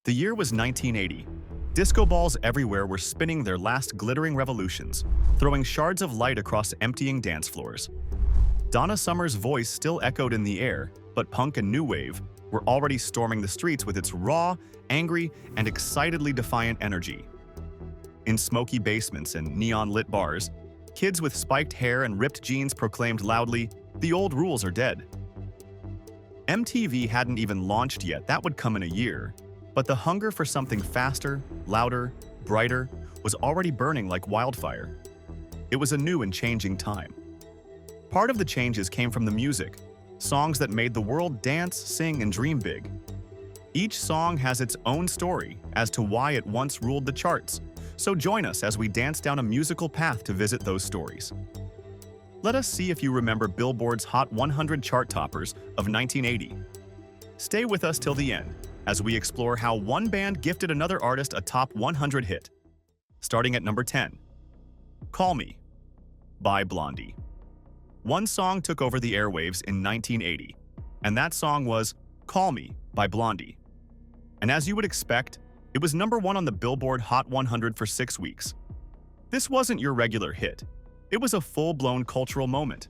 The year was 1980. Disco balls everywhere were spinning their last glittering revolutions, throwing shards of light across emptying dance floors. Donna Summer's voice still echoed in the air, but punk and new wave were already storming the streets with its raw, angry, and excitedly defiant energy. In smoky basements and neon-lit bars, kids with spiked hair and ripped jeans proclaimed loudly, "The old rules are dead." MTV hadn't even launched yet, that would come in a year, but the hunger for something faster, louder, brighter was already burning like wildfire. It was a new and changing time. Part of the changes came from the music, songs that made the world dance, sing, and dream big. Each song has its own story as to why it once ruled the charts, so join us as we dance down a musical path to visit those stories. Let us see if you remember Billboard's Hot 100 chart toppers of 1980. Stay with us till the end as we explore how one band gifted another artist a top 100 hit. Starting at number 10, Call Me by Blondie. One song took over the airwaves in 1980, and that song was Call Me by Blondie. And as you would expect, it was number one on the Billboard Hot 100 for 6 weeks. This wasn't your regular hit. It was a full-blown cultural moment.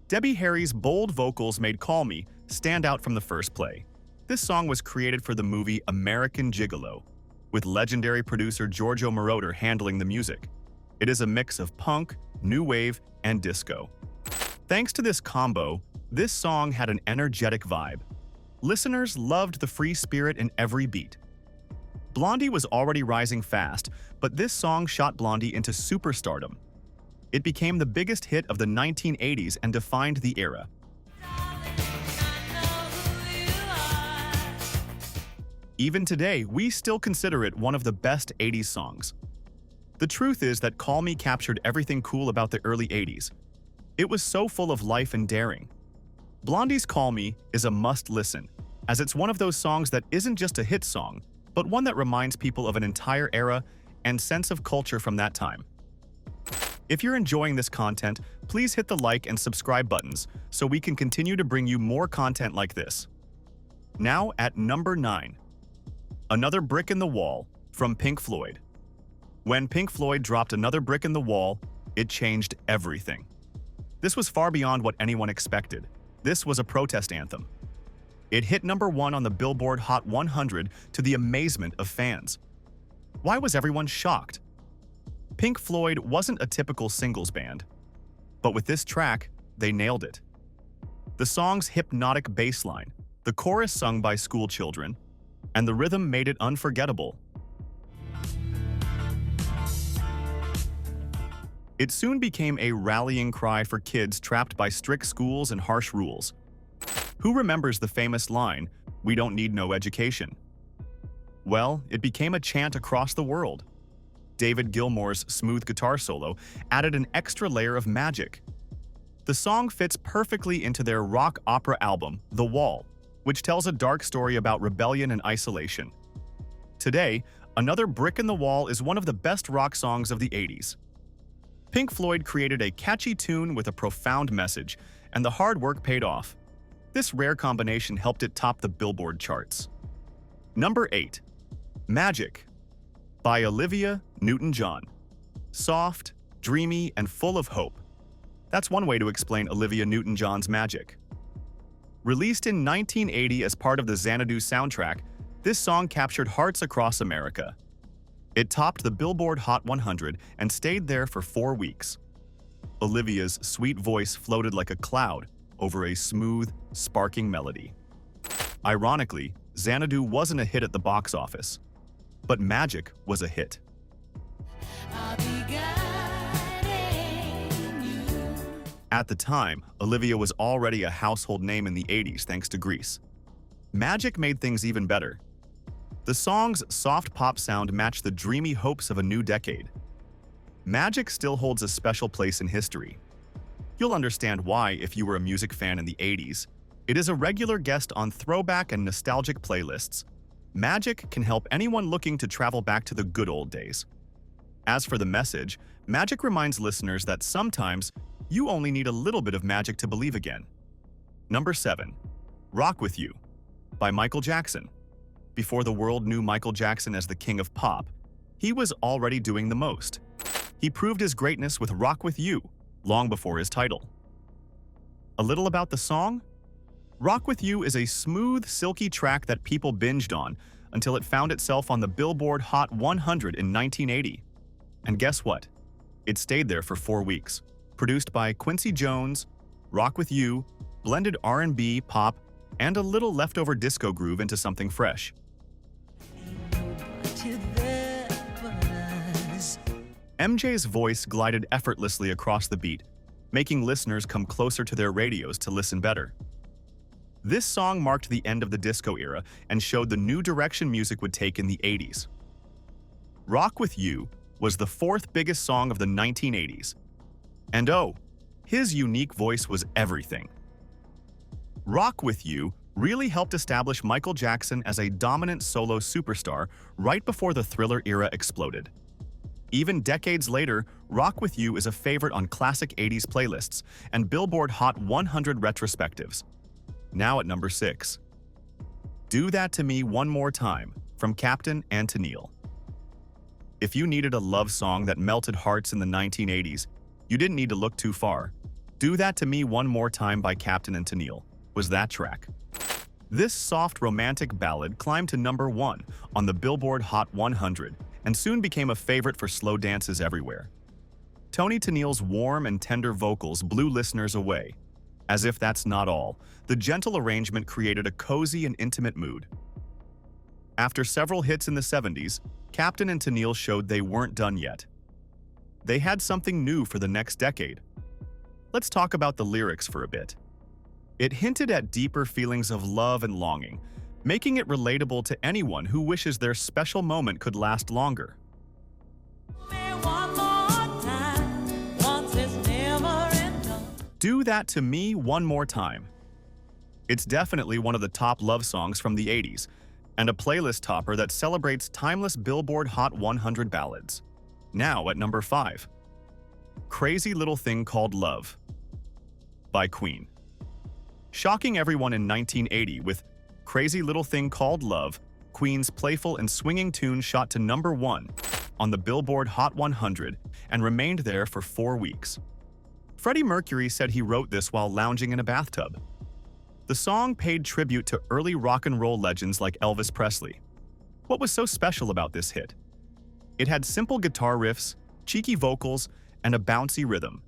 Debbie Harry's bold vocals made Call Me stand out from the first play. This song was created for the movie American Gigolo, with legendary producer Giorgio Moroder handling the music. It is a mix of punk, new wave, and disco. Thanks to this combo, this song had an energetic vibe. Listeners loved the free spirit in every beat. Blondie was already rising fast, but this song shot Blondie into superstardom. It became the biggest hit of the 1980s and defined the era. Even today, we still consider it one of the best 80s songs. The truth is that Call Me captured everything cool about the early 80s. It was so full of life and daring. Blondie's Call Me is a must-listen, as it's one of those songs that isn't just a hit song, but one that reminds people of an entire era and sense of culture from that time. If you're enjoying this content, please hit the like and subscribe buttons so we can continue to bring you more content like this. Now at number 9. Another Brick in the Wall from Pink Floyd. When Pink Floyd dropped Another Brick in the Wall, it changed everything. This was far beyond what anyone expected. This was a protest anthem. It hit number 1 on the Billboard Hot 100 to the amazement of fans. Why was everyone shocked? Pink Floyd wasn't a typical singles band, but with this track, they nailed it. The song's hypnotic bass line, the chorus sung by school children, and the rhythm made it unforgettable. It soon became a rallying cry for kids trapped by strict schools and harsh rules. Who remembers the famous line, "We don't need no education"? Well, it became a chant across the world. David Gilmour's smooth guitar solo added an extra layer of magic. The song fits perfectly into their rock opera album, The Wall, which tells a dark story about rebellion and isolation. Today, Another Brick in the Wall is one of the best rock songs of the 80s. Pink Floyd created a catchy tune with a profound message, and the hard work paid off. This rare combination helped it top the Billboard charts. Number 8. Magic by Olivia Newton-John. Soft, dreamy, and full of hope. That's one way to explain Olivia Newton-John's magic. Released in 1980 as part of the Xanadu soundtrack, this song captured hearts across America. It topped the Billboard Hot 100 and stayed there for 4 weeks. Olivia's sweet voice floated like a cloud over a smooth, sparking melody. Ironically, Xanadu wasn't a hit at the box office, but Magic was a hit. At the time, Olivia was already a household name in the 80s thanks to Grease. Magic made things even better. The song's soft pop sound matched the dreamy hopes of a new decade. Magic still holds a special place in history. You'll understand why if you were a music fan in the 80s. It is a regular guest on throwback and nostalgic playlists. Magic can help anyone looking to travel back to the good old days. As for the message, Magic reminds listeners that sometimes you only need a little bit of magic to believe again. Number 7. Rock With You by Michael Jackson. Before the world knew Michael Jackson as the king of pop, he was already doing the most. He proved his greatness with Rock With You, long before his title. A little about the song? Rock With You is a smooth, silky track that people binged on until it found itself on the Billboard Hot 100 in 1980. And guess what? It stayed there for 4 weeks. Produced by Quincy Jones, Rock With You blended R&B, pop, and a little leftover disco groove into something fresh. MJ's voice glided effortlessly across the beat, making listeners come closer to their radios to listen better. This song marked the end of the disco era and showed the new direction music would take in the 80s. Rock With You was the 4th biggest song of the 1980s. And oh, his unique voice was everything. Rock With You really helped establish Michael Jackson as a dominant solo superstar right before the Thriller era exploded. Even decades later, Rock With You is a favorite on classic 80s playlists and Billboard Hot 100 retrospectives. Now at number 6. Do That To Me One More Time from Captain and Tennille. If you needed a love song that melted hearts in the 1980s, you didn't need to look too far. Do That To Me One More Time by Captain and Tennille was that track. This soft romantic ballad climbed to number 1 on the Billboard Hot 100 and soon became a favorite for slow dances everywhere. Tony Tennille's warm and tender vocals blew listeners away. As if that's not all, the gentle arrangement created a cozy and intimate mood. After several hits in the 70s, Captain and Tennille showed they weren't done yet. They had something new for the next decade. Let's talk about the lyrics for a bit. It hinted at deeper feelings of love and longing, making it relatable to anyone who wishes their special moment could last longer. Do That To Me One More Time. It's definitely one of the top love songs from the 80s, and a playlist topper that celebrates timeless Billboard Hot 100 ballads. Now at number 5. Crazy Little Thing Called Love by Queen. Shocking everyone in 1980 with Crazy Little Thing Called Love, Queen's playful and swinging tune shot to number 1 on the Billboard Hot 100 and remained there for 4 weeks. Freddie Mercury said he wrote this while lounging in a bathtub. The song paid tribute to early rock and roll legends like Elvis Presley. What was so special about this hit? It had simple guitar riffs, cheeky vocals, and a bouncy rhythm.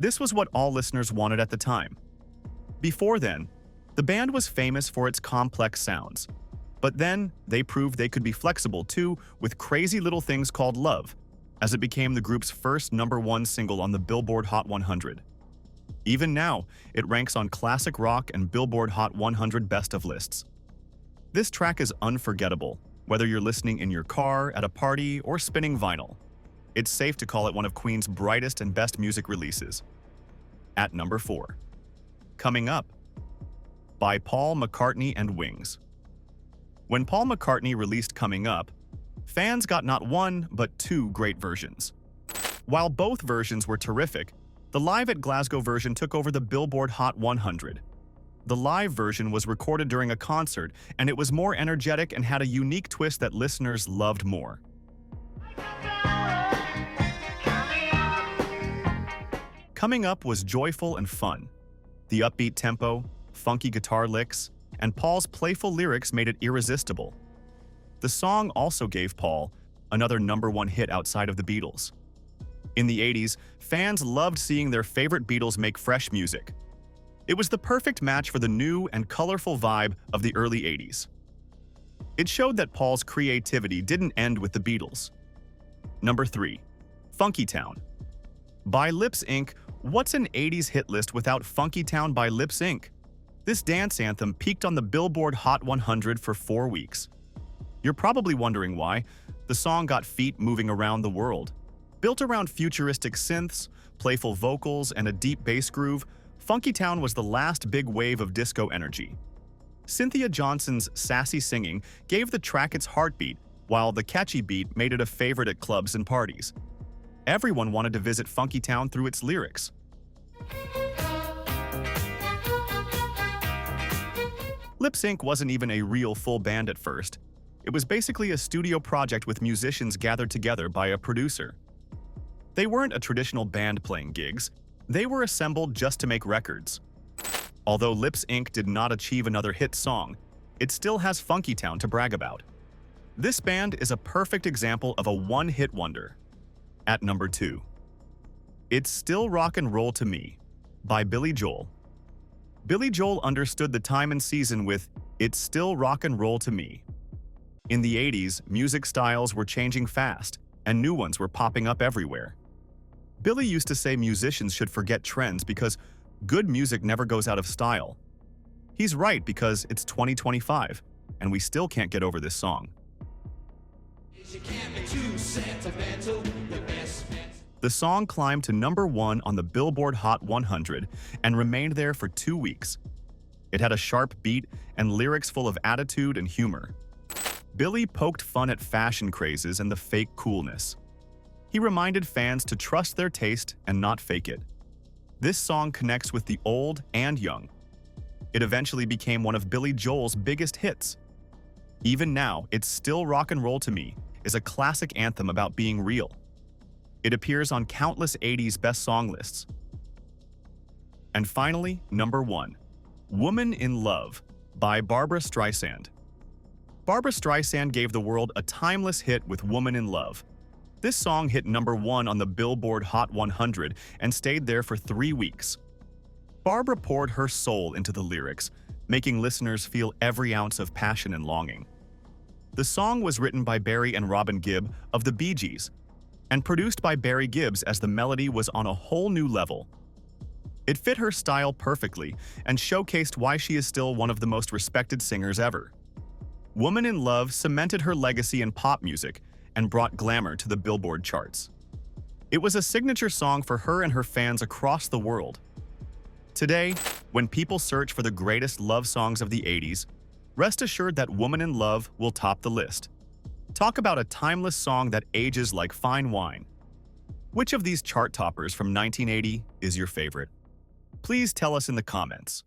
This was what all listeners wanted at the time. Before then, the band was famous for its complex sounds. But then, they proved they could be flexible too with Crazy Little Things Called Love, as it became the group's first number 1 single on the Billboard Hot 100. Even now, it ranks on classic rock and Billboard Hot 100 best of lists. This track is unforgettable, whether you're listening in your car, at a party, or spinning vinyl. It's safe to call it one of Queen's brightest and best music releases. At number 4. Coming Up by Paul McCartney and Wings. When Paul McCartney released Coming Up, fans got not one, but 2 great versions. While both versions were terrific, the Live at Glasgow version took over the Billboard Hot 100. The live version was recorded during a concert, and it was more energetic and had a unique twist that listeners loved more. Coming Up was joyful and fun. The upbeat tempo, funky guitar licks, and Paul's playful lyrics made it irresistible. The song also gave Paul another number 1 hit outside of the Beatles. In the 80s, fans loved seeing their favorite Beatles make fresh music. It was the perfect match for the new and colorful vibe of the early 80s. It showed that Paul's creativity didn't end with the Beatles. Number 3. Funky Town by Lips Inc. What's an 80s hit list without Funky Town by Lips Inc.? This dance anthem peaked on the Billboard Hot 100 for 4 weeks. You're probably wondering why. The song got feet moving around the world. Built around futuristic synths, playful vocals, and a deep bass groove, Funky Town was the last big wave of disco energy. Cynthia Johnson's sassy singing gave the track its heartbeat, while the catchy beat made it a favorite at clubs and parties. Everyone wanted to visit Funky Town through its lyrics. Lip Sync wasn't even a real full band at first. It was basically a studio project with musicians gathered together by a producer. They weren't a traditional band playing gigs. They were assembled just to make records. Although Lip Sync did not achieve another hit song, it still has Funky Town to brag about. This band is a perfect example of a one-hit wonder. At number 2. It's Still Rock and Roll to Me by Billy Joel. Billy Joel understood the time and season with It's Still Rock and Roll to Me. In the 80s, music styles were changing fast, and new ones were popping up everywhere. Billy used to say musicians should forget trends because good music never goes out of style. He's right because it's 2025, and we still can't get over this song. The song climbed to number 1 on the Billboard Hot 100 and remained there for 2 weeks. It had a sharp beat and lyrics full of attitude and humor. Billy poked fun at fashion crazes and the fake coolness. He reminded fans to trust their taste and not fake it. This song connects with the old and young. It eventually became one of Billy Joel's biggest hits. Even now, It's Still Rock and Roll to Me is a classic anthem about being real. It appears on countless 80s best song lists. And finally, number 1. Woman in Love by Barbra Streisand. Barbra Streisand gave the world a timeless hit with Woman in Love. This song hit number 1 on the Billboard Hot 100 and stayed there for 3 weeks. Barbra poured her soul into the lyrics, making listeners feel every ounce of passion and longing. The song was written by Barry and Robin Gibb of the Bee Gees, and produced by Barry Gibbs as the melody was on a whole new level. It fit her style perfectly and showcased why she is still one of the most respected singers ever. Woman in Love cemented her legacy in pop music and brought glamour to the Billboard charts. It was a signature song for her and her fans across the world. Today, when people search for the greatest love songs of the 80s, rest assured that Woman in Love will top the list. Talk about a timeless song that ages like fine wine. Which of these chart toppers from 1980 is your favorite? Please tell us in the comments.